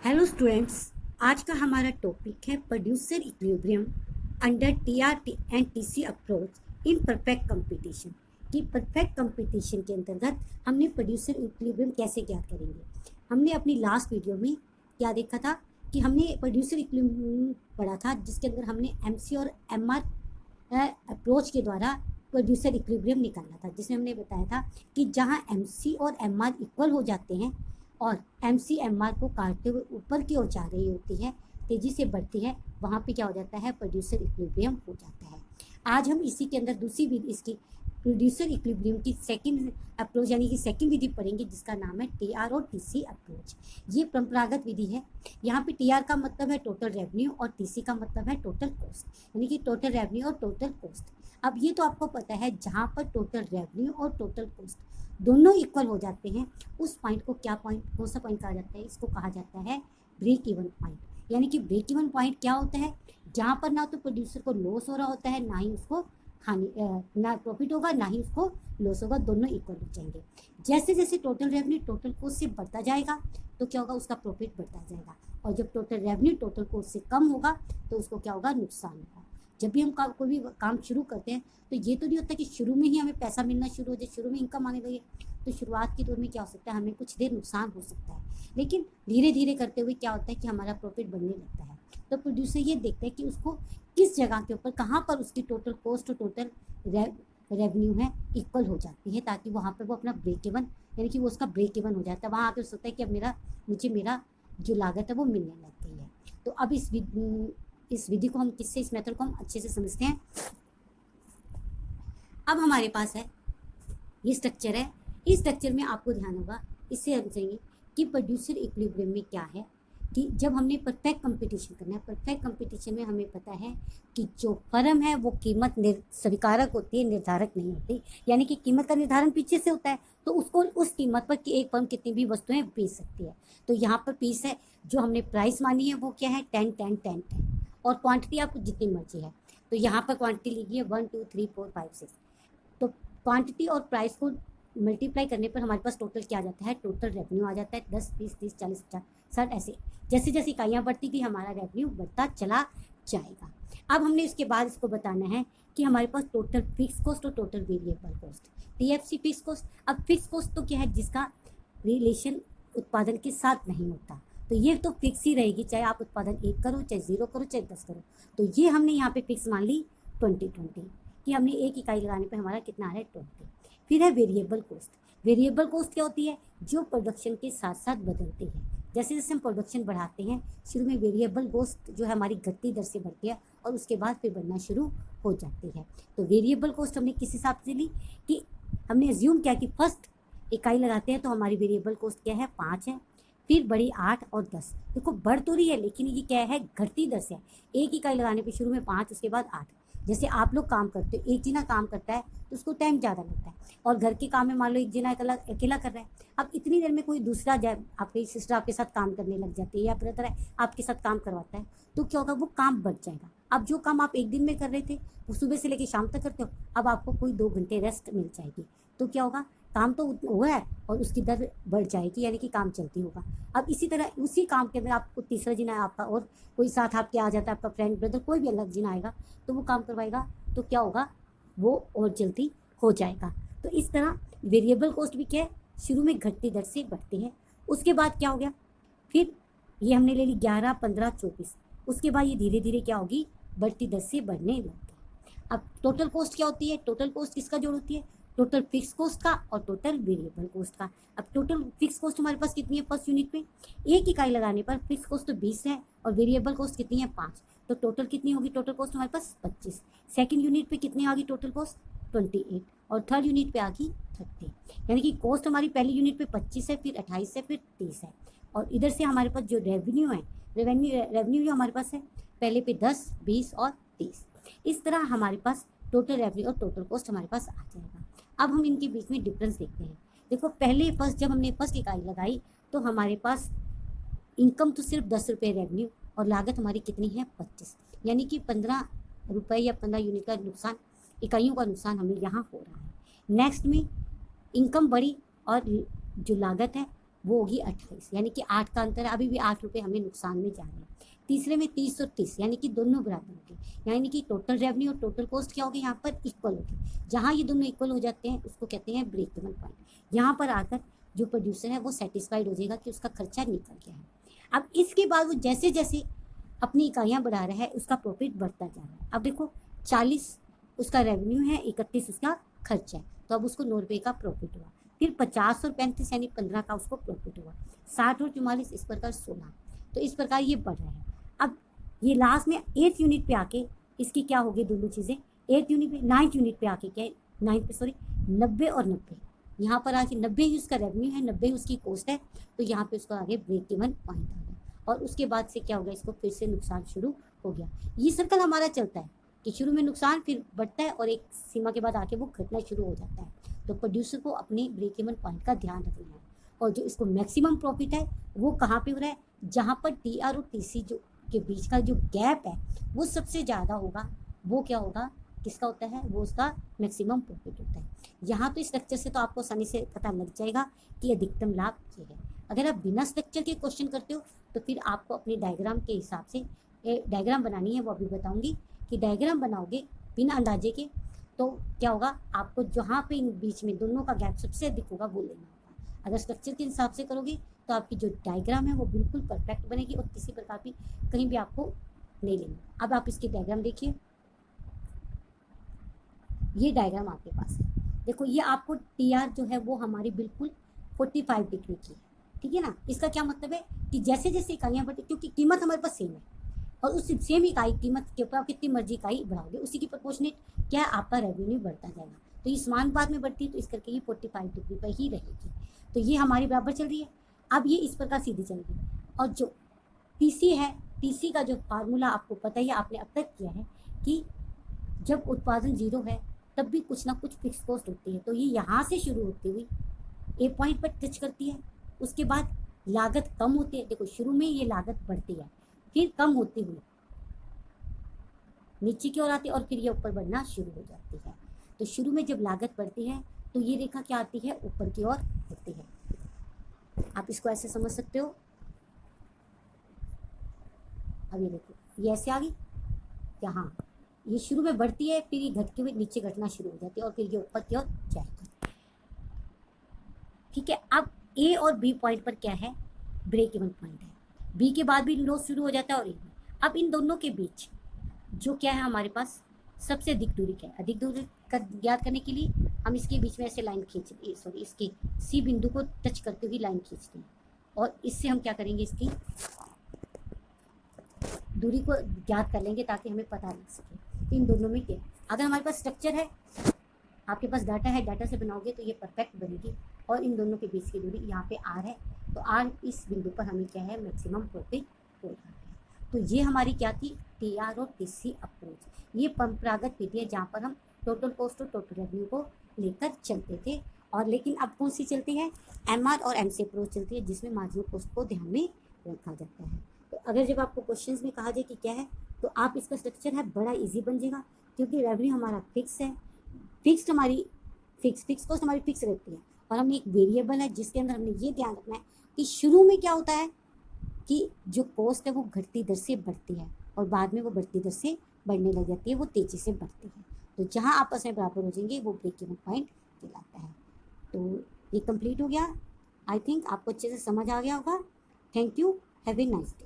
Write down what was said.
Hello students, आज का हमारा टॉपिक है producer equilibrium under TRT and TC approach in perfect competition. कि परफेक्ट कंपटीशन के अंतर्गत हमने प्रोड्यूसर इक्विलिब्रियम कैसे ज्ञात करेंगे। हमने अपनी लास्ट वीडियो में क्या देखा था कि हमने प्रोड्यूसर इक्विलिब्रियम पढ़ा था, जिसके अंदर हमने एमसी और एमआर अप्रोच के द्वारा प्रोड्यूसर इक्विलिब्रियम निकालना था, जिसमें हमने बताया था कि जहाँ एमसी और एमआर इक्वल हो जाते हैं और एम सी एम आर को काटते हुए ऊपर की ओर जा रही होती है, तेज़ी से बढ़ती है, वहाँ पे क्या हो जाता है, प्रोड्यूसर इक्विलिब्रियम हो जाता है। आज हम इसी के अंदर दूसरी विधि, इसकी प्रोड्यूसर इक्विलिब्रियम की सेकंड अप्रोच यानी कि सेकंड विधि पढ़ेंगे, जिसका नाम है टी आर और टी सी अप्रोच। ये परंपरागत विधि है। यहाँ पे टी आर का मतलब है टोटल रेवेन्यू और टी सी का मतलब है टोटल कॉस्ट, यानी कि टोटल रेवेन्यू और टोटल कॉस्ट। अब ये तो आपको पता है, जहाँ पर टोटल रेवेन्यू और टोटल कॉस्ट दोनों इक्वल हो जाते हैं, उस पॉइंट को क्या पॉइंट, कौन सा पॉइंट कहा जाता है, इसको कहा जाता है ब्रेक इवन पॉइंट। यानी कि ब्रेक इवन पॉइंट क्या होता है, जहाँ पर ना तो प्रोड्यूसर को लॉस हो रहा होता है, ना ही उसको ना प्रॉफिट होगा, ना ही उसको लॉस होगा, दोनों इक्वल हो जाएंगे। जैसे जैसे टोटल रेवेन्यू टोटल कॉस्ट से बढ़ता जाएगा तो क्या होगा, उसका प्रॉफिट बढ़ता जाएगा, और जब टोटल रेवेन्यू टोटल कॉस्ट से कम होगा तो उसको क्या होगा, नुकसान होगा। जब भी हम कोई भी काम शुरू करते हैं तो ये तो नहीं होता कि शुरू में ही हमें पैसा मिलना शुरू हो जाए, शुरू में इनकम आने लगे। तो शुरुआत के दौर में क्या हो सकता है, हमें कुछ देर नुकसान हो सकता है, लेकिन धीरे धीरे करते हुए क्या होता है कि हमारा प्रॉफिट बढ़ने लगता है। तो प्रोड्यूसर ये देखते हैं कि उसको किस जगह के ऊपर, कहाँ पर उसकी टोटल कॉस्ट और टोटल रेवेन्यू है इक्वल हो जाती है, ताकि वहाँ पर वो अपना ब्रेक इवन, यानी कि वो उसका ब्रेक इवन हो जाता है। वहाँ आकर सोचता है कि अब मेरा जो लागत है वो मिलने लग गई है। तो अब इस विधि को हम किससे, इस मेथड को हम अच्छे से समझते हैं। अब हमारे पास है ये स्ट्रक्चर है। इस स्ट्रक्चर में आपको ध्यान होगा, इससे हम समझेंगे कि प्रोड्यूसर इक्विलिब्रियम में क्या है, कि जब हमने परफेक्ट कंपटीशन करना है, परफेक्ट कंपटीशन में हमें पता है कि जो फर्म है वो कीमत स्वीकारक होती है, निर्धारक नहीं होती। यानी कि कीमत का निर्धारण पीछे से होता है, तो उसको उस कीमत पर कि एक फर्म कितनी भी वस्तुएं बेच सकती है। तो यहाँ पर पीस है, जो हमने प्राइस मानी है वो क्या है, 10 10 10 10, और क्वांटिटी आपको जितनी मर्जी है। तो यहाँ पर क्वांटिटी लिखी है 1 2 3 4 5 6। तो क्वांटिटी और प्राइस को मल्टीप्लाई करने पर हमारे पास टोटल क्या आ जाता है, टोटल रेवेन्यू आ जाता है 10 20 30 40 50 60। ऐसे जैसे जैसे इकाइयाँ बढ़ती गई हमारा रेवेन्यू बढ़ता चला जाएगा। अब हमने इसके बाद इसको बताना है कि हमारे पास टोटल फिक्स कॉस्ट और total variable cost, TFC fix cost. अब फिक्स कॉस्ट तो क्या है, जिसका रिलेशन उत्पादन के साथ नहीं होता, तो ये तो फिक्स ही रहेगी, चाहे आप उत्पादन 1 करो, चाहे 0 करो, चाहे 10 करो। तो ये हमने यहाँ पे फिक्स मान ली 20 कि हमने 1 इकाई लगाने पे हमारा कितना आ रहा है, 20। फिर है वेरिएबल कॉस्ट। वेरिएबल कॉस्ट क्या होती है, जो प्रोडक्शन के साथ साथ बदलती है। जैसे जैसे हम प्रोडक्शन बढ़ाते हैं, शुरू में वेरिएबल कॉस्ट जो है हमारी घटती दर से बढ़ती है, और उसके बाद फिर बढ़ना शुरू हो जाती है। तो वेरिएबल कॉस्ट हमने किस हिसाब से ली, कि हमने एज्यूम किया कि फर्स्ट इकाई लगाते हैं तो हमारी वेरिएबल कॉस्ट क्या है, 5 है, फिर बढ़ी 8 और 10। देखो बढ़ तो रही है, लेकिन ये क्या है, घटती दर से है। 1 इकाई लगाने पे शुरू में 5, उसके बाद 8। जैसे आप लोग काम करते हो, एक जना काम करता है तो उसको टाइम ज़्यादा लगता है, और घर के काम में मान लो एक जना अकेला कर रहा है। अब इतनी देर में कोई दूसरा जाए, आपकी सिस्टर आपके साथ काम करने लग जाती है, या ब्रदर है आपके साथ काम करवाता है, तो क्या होगा, वो काम बढ़ जाएगा। अब जो काम आप एक दिन में कर रहे थे वो सुबह से लेकर शाम तक करते हो, अब आपको कोई 2 घंटे रेस्ट मिल जाएगी। तो क्या होगा, काम तो हुआ है और उसकी दर बढ़ जाएगी, यानी कि काम चलती होगा। अब इसी तरह उसी काम के अंदर आपको तीसरा जना आपका और कोई साथ आपके आ जाता है, आपका फ्रेंड ब्रदर कोई भी अलग जना आएगा, तो वो काम करवाएगा, तो क्या होगा, वो और जल्दी हो जाएगा। तो इस तरह वेरिएबल कॉस्ट भी क्या है, शुरू में घटती दर से बढ़ती है। उसके बाद क्या हो गया, फिर ये हमने ले ली 11 15 24। उसके बाद ये धीरे धीरे क्या होगी, बढ़ती दर से बढ़ने लग गई। अब टोटल कॉस्ट क्या होती है, टोटल कॉस्ट किसका जोड़ होती है, टोटल फिक्स कॉस्ट का और टोटल वेरिएबल कॉस्ट का। अब टोटल फिक्स कॉस्ट हमारे पास कितनी है, फर्स्ट यूनिट में 1 इकाई लगाने पर फिक्स कॉस्ट तो 20 है, और वेरिएबल कॉस्ट कितनी है, 5। तो टोटल कितनी होगी, टोटल कॉस्ट हमारे पास 25। सेकंड यूनिट पे कितनी आ गई टोटल कॉस्ट, 28, और थर्ड यूनिट पे आ गई 30। यानी कि कॉस्ट हमारी पहली यूनिट पे 25 है, फिर 28 है, फिर 30 है। और इधर से हमारे पास जो रेवेन्यू है, रेवेन्यू जो हमारे पास है, पहले पे 10 20 और 30। इस तरह हमारे पास टोटल रेवेन्यू और टोटल कॉस्ट हमारे पास आ जाएगा। अब हम इनके बीच में डिफरेंस देखते हैं। देखो पहले जब हमने फर्स्ट इकाई लगाई तो हमारे पास इनकम तो सिर्फ 10 रुपये रेवेन्यू, और लागत हमारी कितनी है, 25। यानी कि 15 रुपये या 15 यूनिट का नुकसान, इकाइयों का नुकसान हमें यहाँ हो रहा है। नेक्स्ट में इनकम बढ़ी और जो लागत है वो होगी 28, यानी कि 8 का अंतर है, अभी भी 8 रुपये हमें नुकसान में जा रहे हैं। तीसरे में 30 और 30, यानी कि दोनों बराबर होंगे, यानी कि टोटल रेवेन्यू और टोटल कॉस्ट क्या होगी यहाँ पर इक्वल होगी। जहाँ ये दोनों इक्वल हो जाते हैं उसको कहते हैं ब्रेक इवन पॉइंट। यहाँ पर आकर जो प्रोड्यूसर है वो सेटिस्फाइड हो जाएगा कि उसका खर्चा निकल गया है। अब इसके बाद वो जैसे जैसे अपनी इकाइयाँ बढ़ा रहा है उसका प्रॉफिट बढ़ता जा रहा है। अब देखो 40 उसका रेवेन्यू है, 31 उसका खर्चा है, तो अब उसको 9 रुपये का प्रॉफिट हुआ। फिर 50 और 35 यानी 15 का उसको प्रॉफिट हुआ। 60 और 44 इस प्रकार 16। तो इस प्रकार ये बढ़ रहा है। अब ये लास्ट में 8th यूनिट पे आके इसकी क्या होगी दोनों चीज़ें, 8th यूनिट पे 9th यूनिट पे आके क्या है, 9th पे सॉरी 90 और 90, यहाँ पर आके 90 ही उसका रेवेन्यू है, 90 उसकी कॉस्ट है, तो यहाँ पे उसको आगे ब्रेक इवन पॉइंट आ गया। और उसके बाद से क्या होगा, इसको फिर से नुकसान शुरू हो गया। ये सर्कल हमारा चलता है कि शुरू में नुकसान फिर बढ़ता है और एक सीमा के बाद आके वो घटना शुरू हो जाता है। तो प्रोड्यूसर को अपने ब्रेक इवन पॉइंट का ध्यान रखना है। और जो इसको मैक्सिमम प्रॉफिट है वो कहाँ पे हो रहा है, जहाँ पर टीआर और टीसी जो के बीच का जो गैप है वो सबसे ज़्यादा होगा, वो क्या होगा, किसका होता है, वो उसका मैक्सिमम प्रॉफिट होता है। यहाँ तो स्ट्रक्चर से तो आपको आसानी से पता लग जाएगा कि अधिकतम लाभ ये है। अगर आप बिना स्ट्रक्चर के क्वेश्चन करते हो तो फिर आपको अपने डायग्राम के हिसाब से डायग्राम बनानी है, वो अभी बताऊंगी कि डायग्राम बनाओगे बिना अंदाजे के तो क्या होगा, आपको जहाँ पे इन बीच में दोनों का गैप सबसे अधिक होगा वो लेना होगा। अगर स्ट्रक्चर के हिसाब से करोगे तो आपकी जो डायग्राम है वो बिल्कुल परफेक्ट बनेगी और किसी प्रकार की कहीं भी आपको नहीं लेना। अब आप इसकी डायग्राम देखिए, ये डायग्राम आपके पास है। देखो ये आपको टीआर जो है वो हमारी बिल्कुल 45 डिग्री की है, ठीक है ना। इसका क्या मतलब है कि जैसे जैसे इकाइयाँ बढ़ती, क्योंकि कीमत हमारे पास सेम है और उस सेम इकाई कीमत के ऊपर आप कितनी मर्जी इकाई बढ़ाओगे उसी की प्रोपोर्शनेट क्या है, आपका रेवेन्यू बढ़ता जाएगा। तो ये समानुपात में बढ़ती है, तो इस करके ये 45 डिग्री पर ही रहेगी। तो ये हमारी बराबर चल रही है। अब ये इस प्रकार सीधी चलेगी। और जो टीसी है, टीसी का जो फार्मूला आपको पता ही है, आपने अब तक किया है कि जब उत्पादन जीरो है तब भी कुछ ना कुछ फिक्स कॉस्ट होती है। तो ये यहाँ से शुरू होती हुई ए पॉइंट पर टच करती है, उसके बाद लागत कम होती है। देखो शुरू में ये लागत बढ़ती है, फिर कम होती हुई नीचे की ओर आती है और फिर ये ऊपर बढ़ना शुरू हो जाती है। तो शुरू में जब लागत बढ़ती है तो ये रेखा क्या आती है, ऊपर की ओर होती है। आप इसको ऐसे समझ सकते हो। अब ये देखो ये ऐसे आ गई, यहाँ ये शुरू में बढ़ती है, फिर ये घटते हुए नीचे घटना शुरू हो जाती है और फिर ये ऊपर की ओर जाएगी, ठीक है। अब ए और बी पॉइंट पर क्या है, ब्रेक इवन पॉइंट है। बी के बाद भी लॉस शुरू हो जाता है और ए भी। अब इन दोनों के बीच जो क्या है हमारे पास, सबसे अधिक दूरी क्या है, अधिक दूरी का ज्ञात करने के लिए हम इसके बीच में ऐसे लाइन खींच, सॉरी इसके सी बिंदु को टच करते हुए लाइन खींचते हैं और इससे हम क्या करेंगे, इसकी दूरी को ज्ञात कर लेंगे ताकि हमें पता लग सके इन दोनों में क्या है। अगर हमारे पास स्ट्रक्चर है, आपके पास डाटा है, डाटा से बनाओगे तो ये परफेक्ट बनेगी। और इन दोनों के बीच की दूरी यहाँ पे आर है, तो आर इस बिंदु पर हमें क्या है, मैक्सिमम प्रॉफिट हो रहा है। तो ये हमारी क्या थी, टीआर और टीसी अप्रोच। ये परंपरागत विधि है जहाँ पर हम टोटल कॉस्ट और टोटल रेवेन्यू को लेकर चलते थे। और लेकिन अब कौन सी चलती है, एमआर और एमसी अप्रोच चलती है, जिसमें मार्जिनल कॉस्ट को ध्यान में रखा जाता है। तो अगर जब आपको क्वेश्चंस में कहा जाए कि क्या है, तो आप इसका स्ट्रक्चर है बड़ा इजी बन जाएगा, क्योंकि रेवेन्यू हमारा फिक्स है, फिक्स हमारी फिक्स कॉस्ट हमारी फिक्स रहती है, और हमने एक वेरिएबल है जिसके अंदर हमने ये ध्यान रखना है कि शुरू में क्या होता है कि जो कॉस्ट है वो घटती दर से बढ़ती है और बाद में वो बढ़ती दर से बढ़ने लग जाती है, वो तेज़ी से बढ़ती है। तो जहाँ आपस में बराबर हो जाएंगे वो ब्रेक इवन पॉइंट कहलाता है। तो ये कंप्लीट हो गया। आई थिंक आपको अच्छे से समझ आ गया होगा। Thank you, have a nice day.